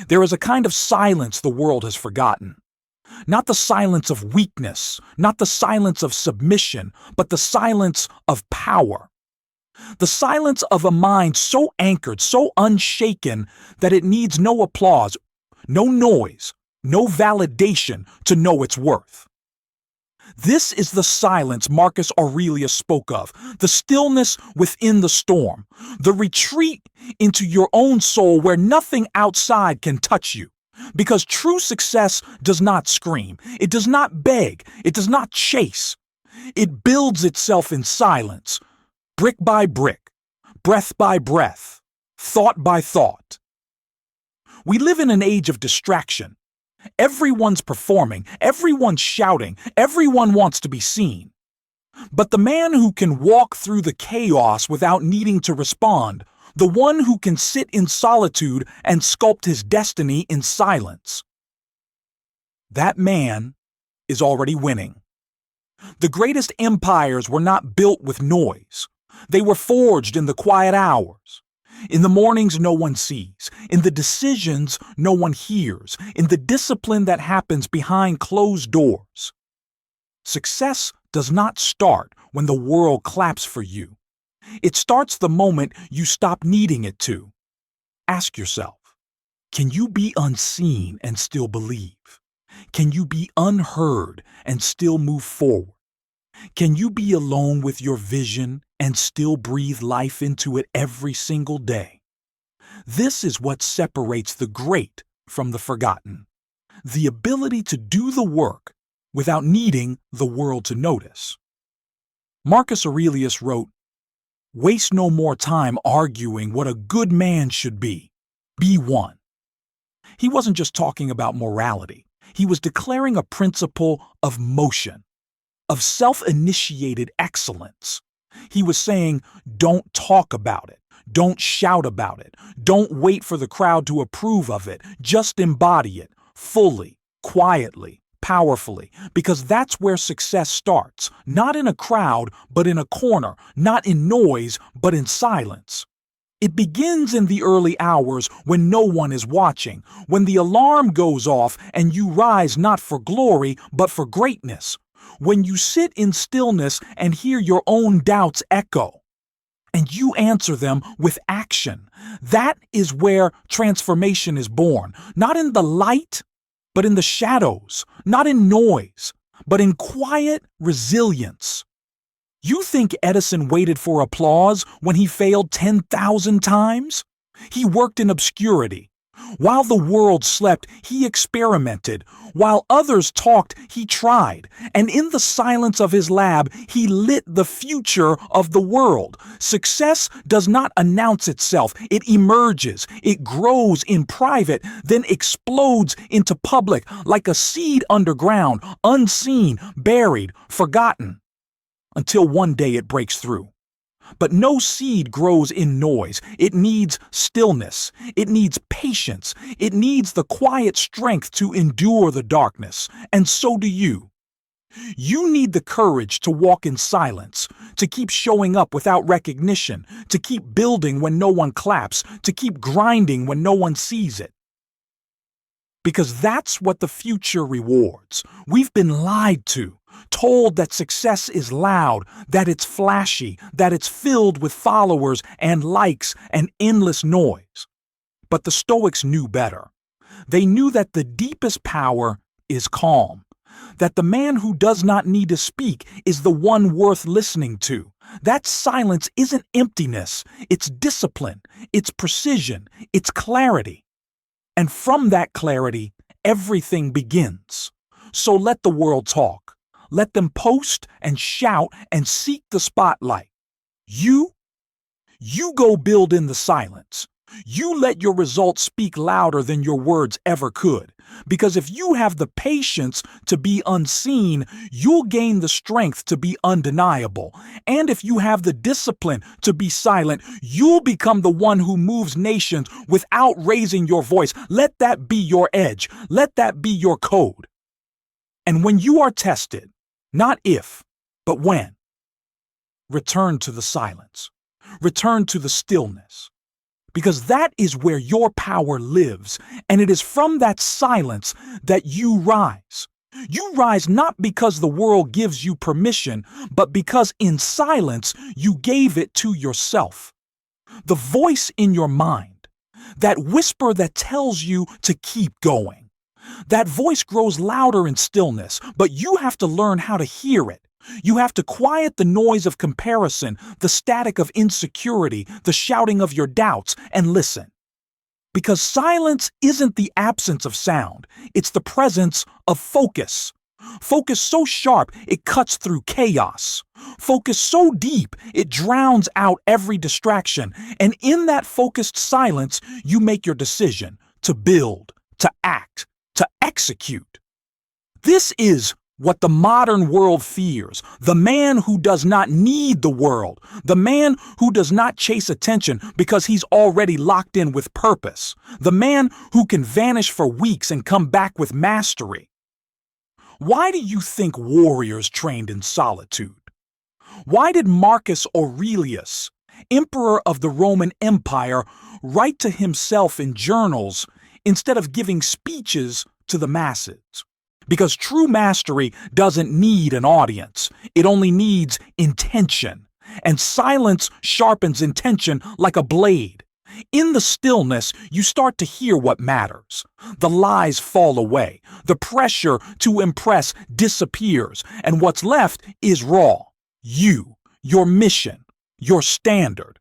There is a kind of silence the world has forgotten. Not the silence of weakness, not the silence of submission, but the silence of power. The silence of a mind so anchored, so unshaken, that it needs no applause, no noise, no validation to know its worth. This is the silence Marcus Aurelius spoke of, the stillness within the storm, the retreat into your own soul where nothing outside can touch you. Because true success does not scream, it does not beg, it does not chase. It builds itself in silence, brick by brick, breath by breath, thought by thought. We live in an age of distraction. Everyone's performing, everyone's shouting, everyone wants to be seen. But the man who can walk through the chaos without needing to respond, the one who can sit in solitude and sculpt his destiny in silence, that man is already winning. The greatest empires were not built with noise. They were forged in the quiet hours. In the mornings no one sees, in the decisions no one hears, in the discipline that happens behind closed doors. Success does not start when the world claps for you. It starts the moment you stop needing it to. Ask yourself, can you be unseen and still believe? Can you be unheard and still move forward? Can you be alone with your vision and still breathe life into it every single day? This is what separates the great from the forgotten. The ability to do the work without needing the world to notice. Marcus Aurelius wrote, "Waste no more time arguing what a good man should be. Be one." He wasn't just talking about morality. He was declaring a principle of motion, of self-initiated excellence. He was saying, don't talk about it. Don't shout about it. Don't wait for the crowd to approve of it. Just embody it, fully, quietly, powerfully, because that's where success starts. Not in a crowd, but in a corner. Not in noise, but in silence. It begins in the early hours when no one is watching, when the alarm goes off and you rise not for glory, but for greatness. When you sit in stillness and hear your own doubts echo, and you answer them with action. That is where transformation is born. Not in the light, but in the shadows. Not in noise, but in quiet resilience. You think Edison waited for applause when he failed 10,000 times? He worked in obscurity. While the world slept, he experimented. While others talked, he tried. And in the silence of his lab, he lit the future of the world. Success does not announce itself. It emerges. It grows in private, then explodes into public like a seed underground, unseen, buried, forgotten, until one day it breaks through. But no seed grows in noise. It needs stillness. It needs patience. It needs the quiet strength to endure the darkness. And so do you. You need the courage to walk in silence, to keep showing up without recognition, to keep building when no one claps, to keep grinding when no one sees it. Because that's what the future rewards. We've been lied to. Told that success is loud, that it's flashy, that it's filled with followers and likes and endless noise. But the Stoics knew better. They knew that the deepest power is calm, that the man who does not need to speak is the one worth listening to. That silence isn't emptiness, it's discipline, it's precision, it's clarity. And from that clarity, everything begins. So let the world talk. Let them post and shout and seek the spotlight. You go build in the silence. You let your results speak louder than your words ever could. Because if you have the patience to be unseen, you'll gain the strength to be undeniable. And if you have the discipline to be silent, you'll become the one who moves nations without raising your voice. Let that be your edge. Let that be your code. And when you are tested, not if, but when, return to the silence. Return to the stillness. because that is where your power lives, and it is from that silence that you rise. You rise not because the world gives you permission, but because in silence you gave it to yourself. The voice in your mind, that whisper that tells you to keep going. That voice grows louder in stillness, but you have to learn how to hear it. You have to quiet the noise of comparison, the static of insecurity, the shouting of your doubts, and listen. Because silence isn't the absence of sound, it's the presence of focus. Focus so sharp it cuts through chaos. Focus so deep it drowns out every distraction. And in that focused silence, you make your decision to build, to act, to execute. This is what the modern world fears. The man who does not need the world. The man who does not chase attention because he's already locked in with purpose. The man who can vanish for weeks and come back with mastery. Why do you think warriors trained in solitude? Why did Marcus Aurelius, emperor of the Roman Empire, write to himself in journals instead of giving speeches to the masses? Because true mastery doesn't need an audience. It only needs intention. And silence sharpens intention like a blade. In the stillness, you start to hear what matters. The lies fall away. The pressure to impress disappears. And what's left is raw. You, your mission, your standard.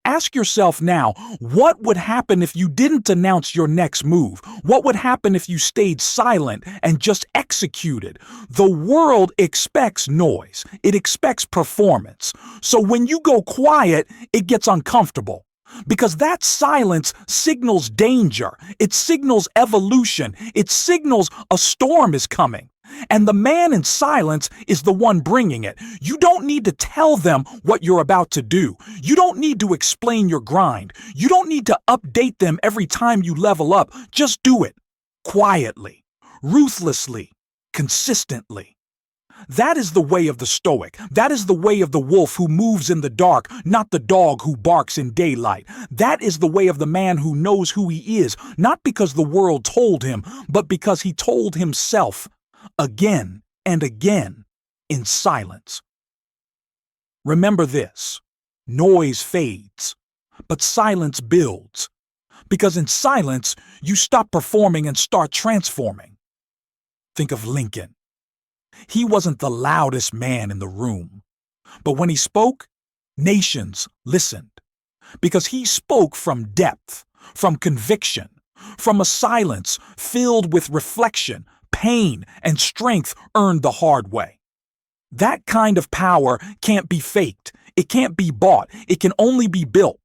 Ask yourself now, what would happen if you didn't announce your next move? What would happen if you stayed silent and just executed? The world expects noise. It expects performance. So when you go quiet, it gets uncomfortable. Because that silence signals danger. It signals evolution. It signals a storm is coming. And the man in silence is the one bringing it. You don't need to tell them what you're about to do. You don't need to explain your grind. You don't need to update them every time you level up. Just do it. Quietly, ruthlessly, consistently. That is the way of the Stoic. That is the way of the wolf who moves in the dark, not the dog who barks in daylight. That is the way of the man who knows who he is, not because the world told him, but because he told himself. Again and again in silence. Remember this, noise fades, but silence builds. Because in silence, you stop performing and start transforming. Think of Lincoln. He wasn't the loudest man in the room, but when he spoke, nations listened. Because he spoke from depth, from conviction, from a silence filled with reflection, pain, and strength earned the hard way. That kind of power can't be faked. It can't be bought. It can only be built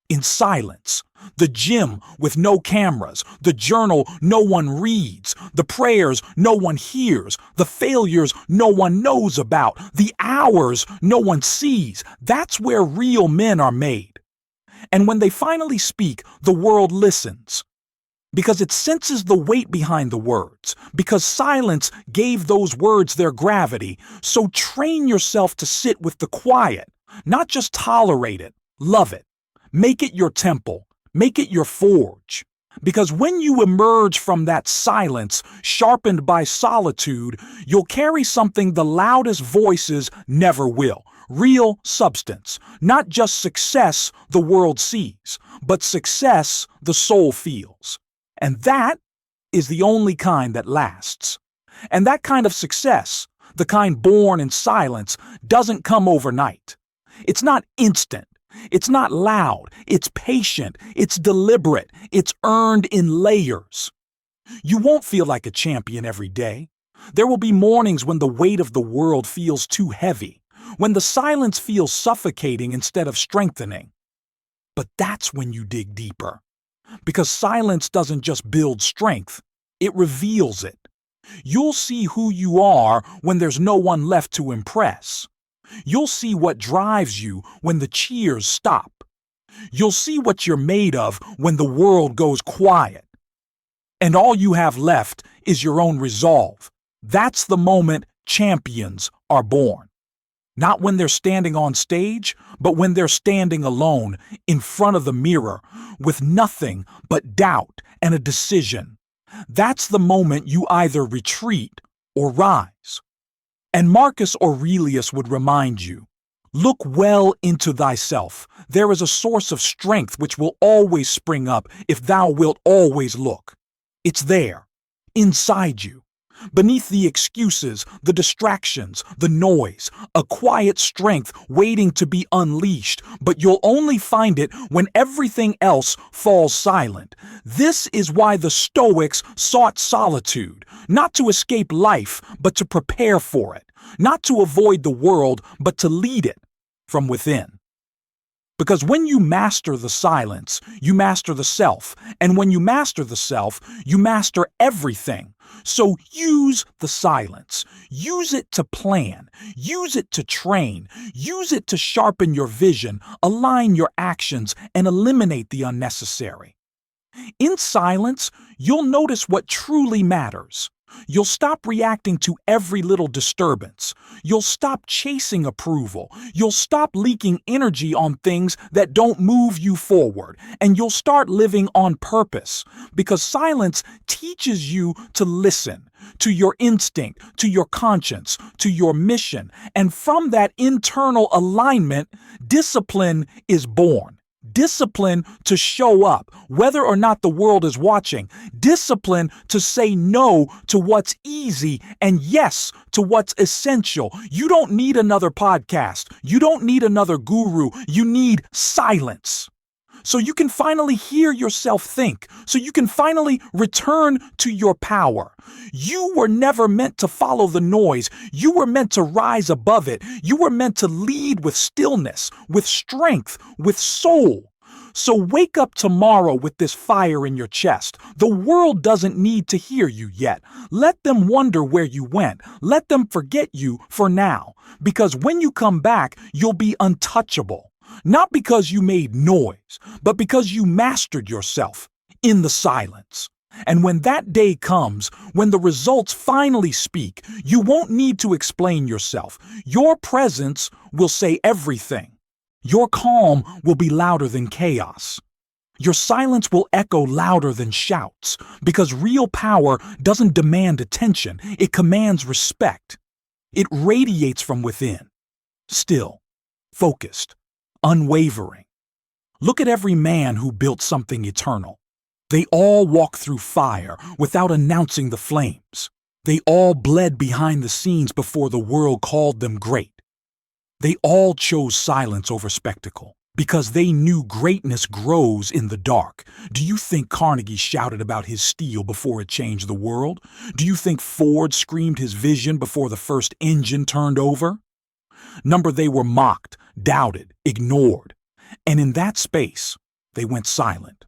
in silence. The gym with no cameras, the journal no one reads, the prayers no one hears, the failures no one knows about, the hours no one sees. That's where real men are made. And when they finally speak, the world listens. Because it senses the weight behind the words, because silence gave those words their gravity. So train yourself to sit with the quiet, not just tolerate it, love it. Make it your temple, make it your forge. Because when you emerge from that silence, sharpened by solitude, you'll carry something the loudest voices never will. Real substance, not just success the world sees, but success the soul feels. And that is the only kind that lasts. And that kind of success, the kind born in silence, doesn't come overnight. It's not instant. It's not loud. It's patient. It's deliberate. It's earned in layers. You won't feel like a champion every day. There will be mornings when the weight of the world feels too heavy, when the silence feels suffocating instead of strengthening. But that's when you dig deeper. Because silence doesn't just build strength, it reveals it. You'll see who you are when there's no one left to impress. You'll see what drives you when the cheers stop. You'll see what you're made of when the world goes quiet. And all you have left is your own resolve. That's the moment champions are born. Not when they're standing on stage, but when they're standing alone in front of the mirror with nothing but doubt and a decision. That's the moment you either retreat or rise. And Marcus Aurelius would remind you, look well into thyself. There is a source of strength which will always spring up if thou wilt always look. It's there, inside you. Beneath the excuses, the distractions, the noise, a quiet strength waiting to be unleashed, but you'll only find it when everything else falls silent. This is why the Stoics sought solitude, not to escape life, but to prepare for it, not to avoid the world, but to lead it from within. Because when you master the silence, you master the self, and when you master the self, you master everything. So use the silence. Use it to plan. Use it to train. Use it to sharpen your vision, align your actions, and eliminate the unnecessary. In silence, you'll notice what truly matters. You'll stop reacting to every little disturbance. You'll stop chasing approval. You'll stop leaking energy on things that don't move you forward. And you'll start living on purpose, because silence teaches you to listen to your instinct, to your conscience, to your mission. And from that internal alignment, discipline is born. Discipline to show up, whether or not the world is watching. Discipline to say no to what's easy and yes to what's essential. You don't need another podcast. You don't need another guru. You need silence. So you can finally hear yourself think. So you can finally return to your power. You were never meant to follow the noise. You were meant to rise above it. You were meant to lead with stillness, with strength, with soul. So wake up tomorrow with this fire in your chest. The world doesn't need to hear you yet. Let them wonder where you went. Let them forget you for now. Because when you come back, you'll be untouchable. Not because you made noise, but because you mastered yourself in the silence. And when that day comes, when the results finally speak, you won't need to explain yourself. Your presence will say everything. Your calm will be louder than chaos. Your silence will echo louder than shouts, because real power doesn't demand attention, it commands respect. It radiates from within, still, focused, unwavering. Look at every man who built something eternal. They all walked through fire without announcing the flames. They all bled behind the scenes before the world called them great. They all chose silence over spectacle because they knew greatness grows in the dark. Do you think Carnegie shouted about his steel before it changed the world? Do you think Ford screamed his vision before the first engine turned over? They were mocked, doubted, ignored. And in that space, they went silent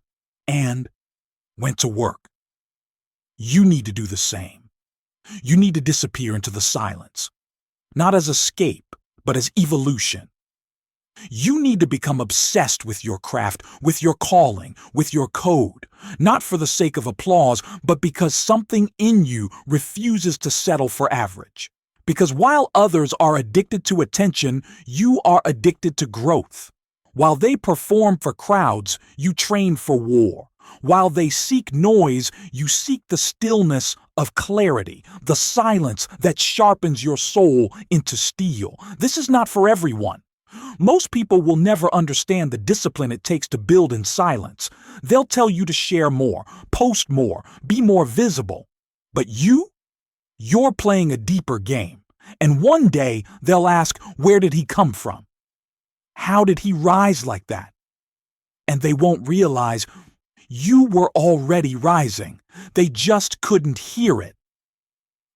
and went to work. You need to do the same. You need to disappear into the silence, not as escape, but as evolution. You need to become obsessed with your craft, with your calling, with your code, not for the sake of applause, but because something in you refuses to settle for average. Because while others are addicted to attention, you are addicted to growth. While they perform for crowds, you train for war. While they seek noise, you seek the stillness of clarity, the silence that sharpens your soul into steel. This is not for everyone. Most people will never understand the discipline it takes to build in silence. They'll tell you to share more, post more, be more visible. But you're playing a deeper game. And one day they'll ask, where did he come from? How did he rise like that? And they won't realize you were already rising. They just couldn't hear it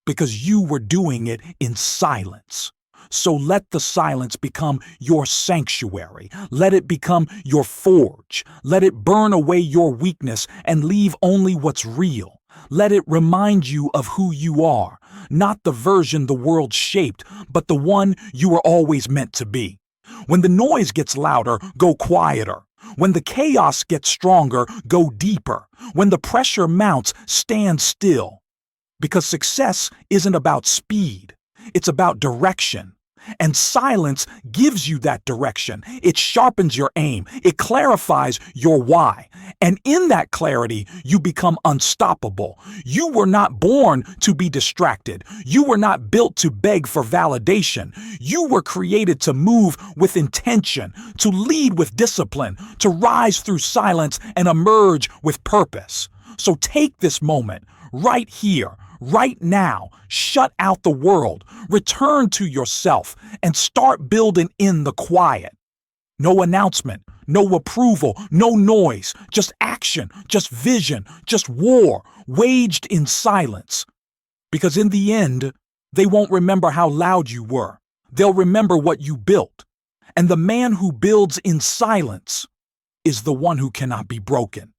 because you were doing it in silence. So let the silence become your sanctuary. Let it become your forge. Let it burn away your weakness and leave only what's real. Let it remind you of who you are, not the version the world shaped, but the one you were always meant to be. When the noise gets louder, go quieter. When the chaos gets stronger, go deeper. When the pressure mounts, stand still. Because success isn't about speed, it's about direction. And silence gives you that direction. It sharpens your aim. It clarifies your why. And in that clarity, you become unstoppable. You were not born to be distracted. You were not built to beg for validation. You were created to move with intention, to lead with discipline, to rise through silence and emerge with purpose. So take this moment, right here, right now, shut out the world, return to yourself, and start building in the quiet. No announcement, no approval, no noise, just action, just vision, just war, waged in silence. Because in the end, they won't remember how loud you were. They'll remember what you built. And the man who builds in silence is the one who cannot be broken.